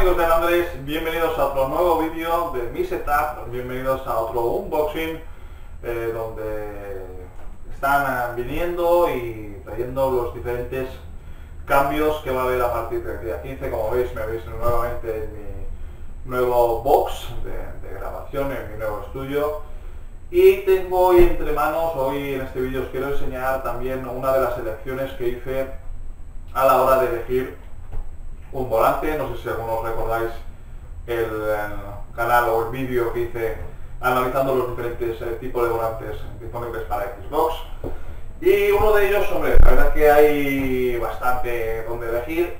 amigos de Andrés, bienvenidos a otro nuevo vídeo de mi setup, bienvenidos a otro unboxing donde están viniendo y trayendo los diferentes cambios que va a haber a partir del día 15. Como veis, me veis nuevamente en mi nuevo box de grabación, en mi nuevo estudio. Y tengo hoy entre manos, hoy en este vídeo os quiero enseñar también una de las elecciones que hice a la hora de elegir un volante. No sé si algunos recordáis el canal o el vídeo que hice analizando los diferentes tipos de volantes disponibles para Xbox. Y uno de ellos, hombre, la verdad que hay bastante donde elegir,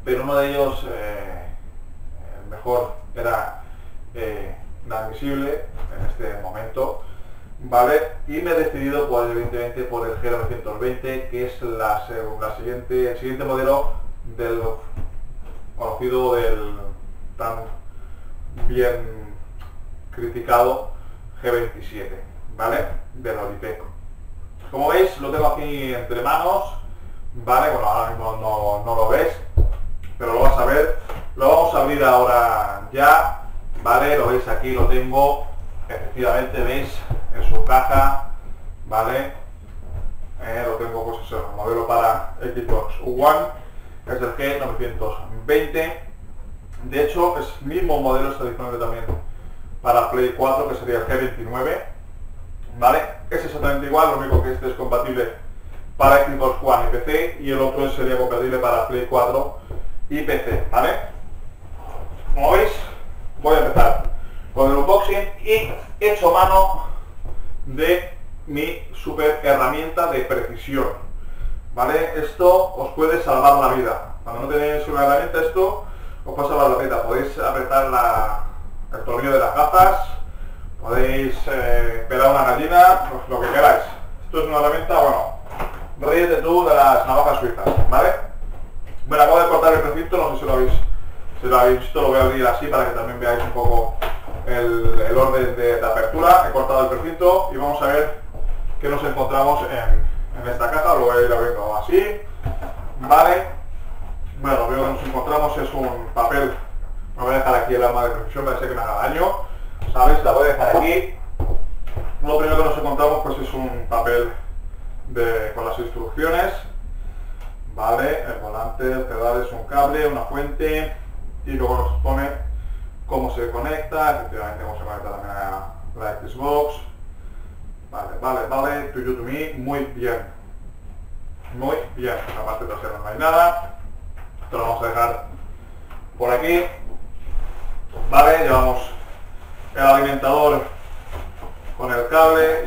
pero uno de ellos, el mejor, era inadmisible en este momento, ¿vale? Y me he decidido, pues, evidentemente, por el G920, que es el siguiente modelo del conocido, del tan bien criticado G27, ¿vale? De Logitech. Como veis, lo tengo aquí entre manos, ¿vale? Bueno, ahora mismo no lo ves, pero lo vas a ver. Lo vamos a abrir ahora ya, ¿vale? Lo veis aquí, lo tengo, efectivamente, veis, en su caja, ¿vale? Lo tengo, pues eso, el modelo para Xbox One, es el G920. De hecho, es el mismo modelo, está disponible también para Play 4, que sería el G29, ¿vale? Es exactamente igual, lo único que este es compatible para Xbox One y PC, y el otro sería compatible para Play 4 y PC, ¿vale? Como veis, voy a empezar con el unboxing y he hecho mano de mi super herramienta de precisión, ¿vale? Esto os puede salvar la vida. Cuando no tenéis una herramienta, esto os puede salvar la vida. Podéis apretar el tornillo de las gafas, podéis pelar una gallina, pues lo que queráis. Esto es una herramienta, bueno, ríete tú de las navajas suizas, ¿vale? Bueno, acabo de cortar el precinto, no sé si lo habéis visto, lo voy a abrir así para que también veáis un poco el orden de apertura. He cortado el precinto y vamos a ver qué nos encontramos en esta caja. Lo voy a ir abriendo así, ¿vale? Bueno, lo que nos encontramos es un papel. Me voy a dejar aquí el arma de precisión, parece que me haga daño, ¿sabéis? La voy a dejar aquí. Lo primero que nos encontramos, pues, es un papel con las instrucciones, ¿vale? El volante, el pedal, es un cable, una fuente, y luego nos pone cómo se conecta, efectivamente cómo se conecta también a la Xbox. Vale, to you, to me, muy bien. Muy bien, en la parte trasera no hay nada. Esto lo vamos a dejar por aquí. Vale, llevamos el alimentador con el cable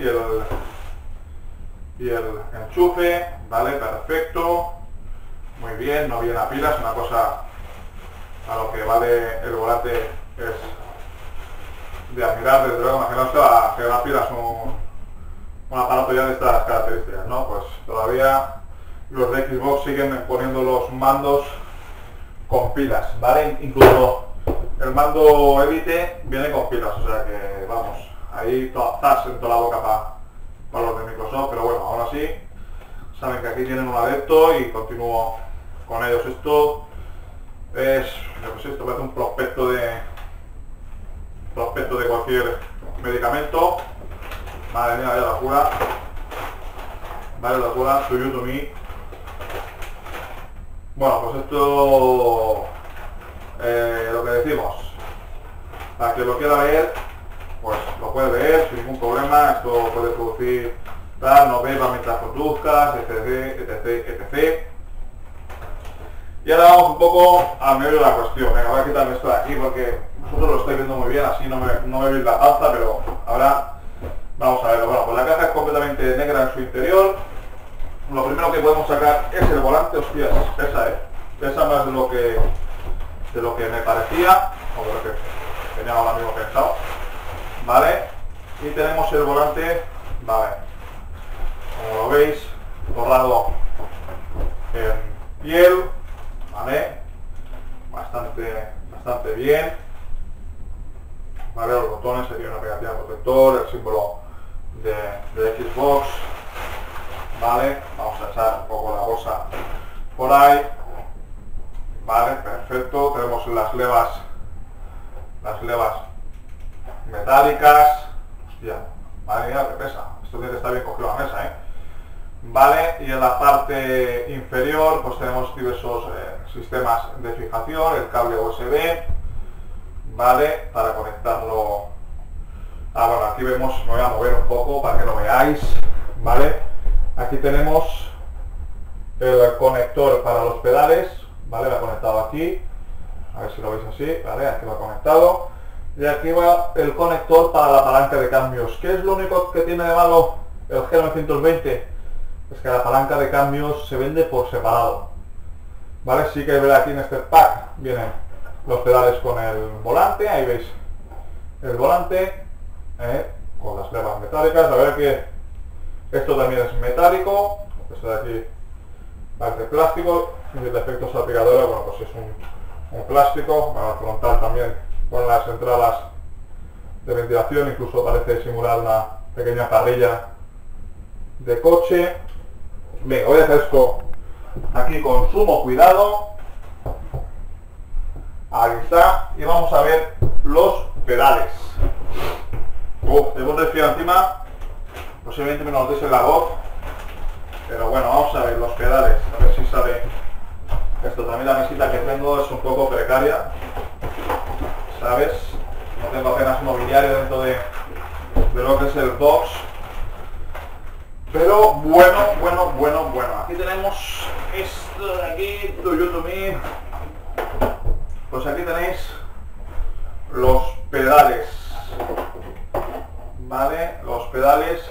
y el enchufe, vale, perfecto. Muy bien, no viene a pilas, una cosa a lo que vale el volante es de admirar, desde luego. Imaginaos que las pilas un aparato ya de estas características, ¿no? Pues todavía los de Xbox siguen poniendo los mandos con pilas, ¿vale? Incluso el mando Elite viene con pilas, o sea que, vamos, ahí estás en toda la boca para los de Microsoft, pero bueno, aún así saben que aquí tienen un adepto y continúo con ellos. Esto es, yo qué sé, esto parece un prospecto de cualquier medicamento. Madre mía, vaya locura. Vale, locura, to you, to me. Bueno, pues esto, lo que decimos, para que lo quiera leer, pues lo puede leer sin ningún problema. Esto puede producir tal, no beba mientras conduzcas, etc. Y ahora vamos un poco al medio de la cuestión. Venga, voy a quitarme esto de aquí porque vosotros lo estáis viendo muy bien, así no me veis la panza, pero ahora vamos a verlo. Bueno, pues la caja es completamente negra en su interior. Lo primero que podemos sacar es el volante. Hostias, pesa más de lo que me parecía, o de lo que tenía ahora mismo pensado, ¿vale? Y tenemos el volante, vale, como lo veis, forrado en piel, ¿vale? Bastante bien, ¿vale? Los botones serían una pegatina protector, el símbolo de Xbox, ¿vale? Vamos a echar un poco la bolsa por ahí, Vale, perfecto. Tenemos las levas metálicas. Hostia, madre mía, que pesa. Esto tiene que estar bien cogido a la mesa, ¿eh? Vale, y en la parte inferior pues tenemos diversos sistemas de fijación, el cable USB, vale, para conectarlo. Bueno, aquí vemos, me voy a mover un poco para que lo veáis, vale. Aquí tenemos el conector para los pedales, vale, va conectado aquí, a ver si lo veis así, vale, aquí va conectado. Y aquí va el conector para la palanca de cambios. ¿Qué es lo único que tiene de malo el G920? Es que la palanca de cambios se vende por separado, ¿vale? Sí que aquí en este pack vienen los pedales con el volante, ahí veis el volante, con las levas metálicas. La verdad que esto también es metálico, esto de aquí parte de plástico, y el efecto salpicadero, bueno, pues es un plástico, bueno, el frontal también con las entradas de ventilación, incluso parece simular una pequeña parrilla de coche. Venga, voy a hacer esto aquí con sumo cuidado. Ahí está. Y vamos a ver los pedales. Tengo un resfriado encima. Posiblemente me notéis en la voz. Pero bueno, vamos a ver los pedales. A ver si sale esto. También la mesita que tengo es un poco precaria, ¿sabes? No tengo apenas mobiliario dentro de lo que es el box. Pero bueno. Aquí tenemos esto de aquí, tuyo to me. Pues aquí tenéis los pedales, ¿vale? Los pedales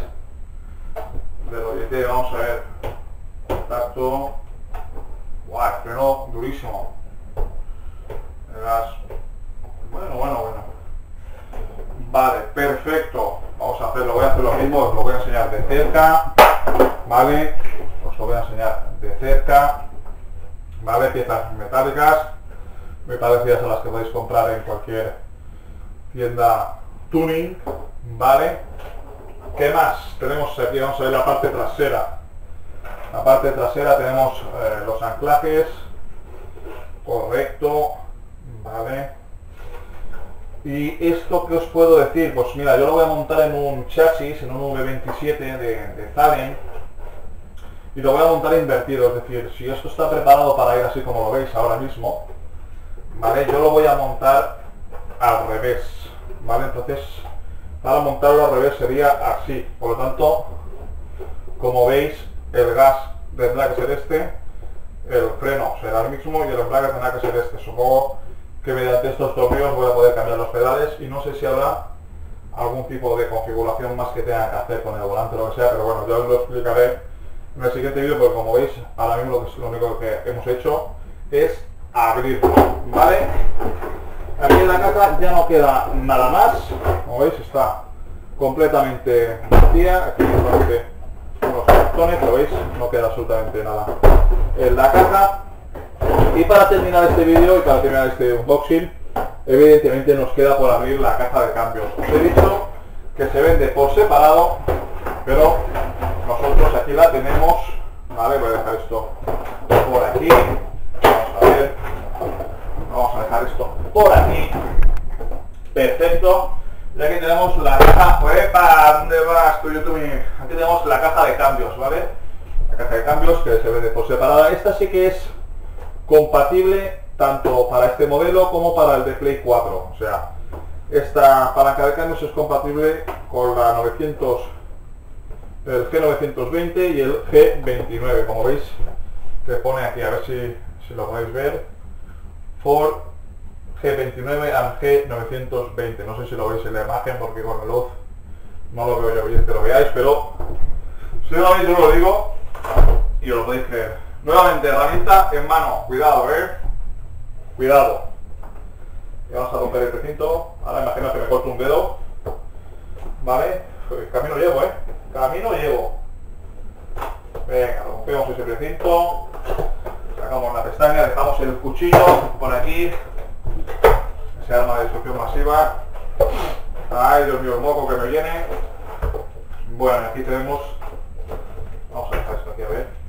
de Logitech, vamos a ver. Contacto. Guau, freno durísimo. Verás. Bueno. Vale, perfecto. Vamos a hacerlo, voy a hacer lo mismo, os lo voy a enseñar de cerca, ¿vale? Os lo voy a enseñar de cerca, ¿vale? Piezas metálicas, muy parecidas a las que podéis comprar en cualquier tienda tuning, ¿vale? ¿Qué más? Tenemos aquí, vamos a ver la parte trasera. La parte trasera tenemos los anclajes, correcto, ¿vale? Y esto que os puedo decir, pues mira, yo lo voy a montar en un chasis, en un V27 de Zaden, y lo voy a montar invertido, es decir, si esto está preparado para ir así como lo veis ahora mismo, ¿vale? Yo lo voy a montar al revés, ¿vale? Entonces, para montarlo al revés sería así, por lo tanto, como veis, el gas tendrá que ser este, el freno será el mismo y el embrague tendrá que ser este. Supongo que mediante estos tornillos voy a poder cambiar los pedales y no sé si habrá algún tipo de configuración más que tenga que hacer con el volante o lo que sea, pero bueno, ya os lo explicaré en el siguiente vídeo, porque como veis, ahora mismo lo único que hemos hecho es abrirlo, ¿vale? Aquí en la caja ya no queda nada más, como veis está completamente vacía, aquí solamente unos cartones, lo veis, no queda absolutamente nada en la caja. Y para terminar este vídeo y para terminar este unboxing, evidentemente nos queda por abrir la caja de cambios. Os he dicho que se vende por separado, pero nosotros aquí la tenemos, ¿vale? Voy a dejar esto por aquí, vamos a ver, vamos a dejar esto por aquí, perfecto. Y aquí tenemos la caja, ¡epa! ¿Dónde vas tú, YouTube? Aquí tenemos la caja de cambios, ¿vale? La caja de cambios que se vende por separada. Esta sí que es compatible tanto para este modelo como para el de Play 4, o sea, esta palanca de cambios es compatible con la 900, el G920 y el G29, como veis que pone aquí, a ver si lo podéis ver, for G29 and G920, no sé si lo veis en la imagen porque con la luz no lo veo yo bien que lo veáis, pero si lo veis yo lo digo y os lo podéis creer. Nuevamente, herramienta en mano, cuidado, cuidado. Y vamos a romper el precinto. Ahora imagina que me corto un dedo, ¿vale? Camino llevo, camino llevo. Venga, rompemos ese precinto, sacamos la pestaña, dejamos el cuchillo por aquí, ese arma de destrucción masiva. Ay, Dios mío, el moco que me viene. Bueno, aquí tenemos, vamos a dejar esto aquí a ver.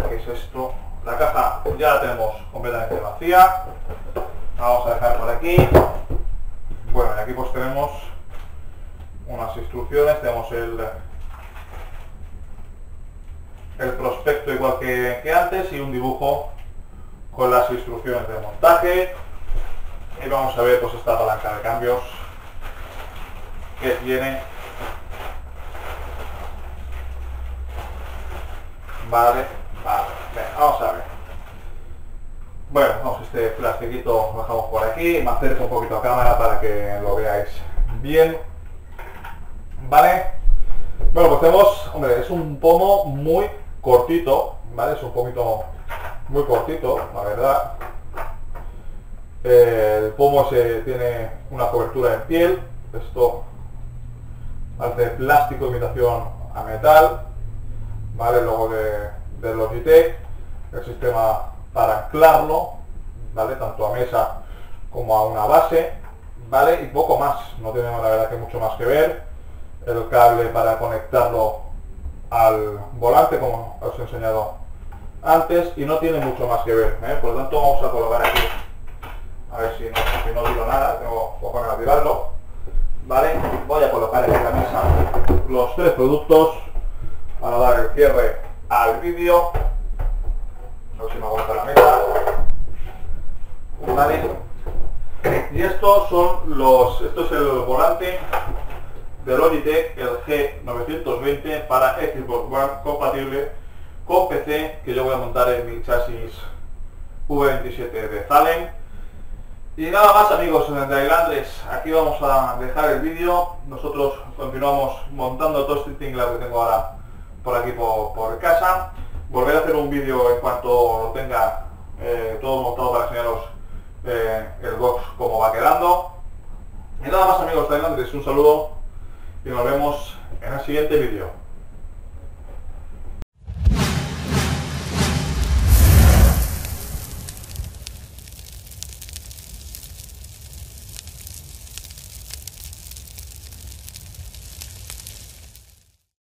¿Qué es esto? la caja ya la tenemos completamente vacía. La vamos a dejar por aquí. Bueno, y aquí pues tenemos unas instrucciones, tenemos el prospecto igual que antes y un dibujo con las instrucciones de montaje. Y vamos a ver pues esta palanca de cambios que tiene. Vale, venga, vamos a ver. Bueno, vamos, este plastiquito lo dejamos por aquí, me acerco un poquito a cámara para que lo veáis bien. Vale. Bueno, pues tenemos, hombre, es un pomo muy cortito, ¿vale? Es un poquito muy cortito, la verdad. El pomo tiene una cobertura en piel, esto hace plástico, imitación a metal, ¿vale? Luego de Logitech, el sistema para anclarlo, ¿vale? Tanto a mesa como a una base, ¿vale? Y poco más, no tenemos la verdad que mucho más que ver. El cable para conectarlo al volante, como os he enseñado antes, y no tiene mucho más que ver, ¿eh? Por lo tanto vamos a colocar aquí, a ver si no tiro nada, tengo que poner a tirarlo, ¿vale? Voy a colocar en la mesa los tres productos para dar el cierre al vídeo. A ver si me aguanta la mesa, ¿vale? Y estos son esto es el volante de Logitech, el G920 para Xbox One, compatible con PC, que yo voy a montar en mi chasis V27 de Zalen. Y nada más, amigos Dailanders, aquí vamos a dejar el vídeo. Nosotros continuamos montando todo este tinglado que tengo ahora por aquí por casa. Volveré a hacer un vídeo en cuanto lo tenga todo montado para enseñaros el box cómo va quedando. Y nada más, amigos Dailanders, un saludo y nos vemos en el siguiente vídeo.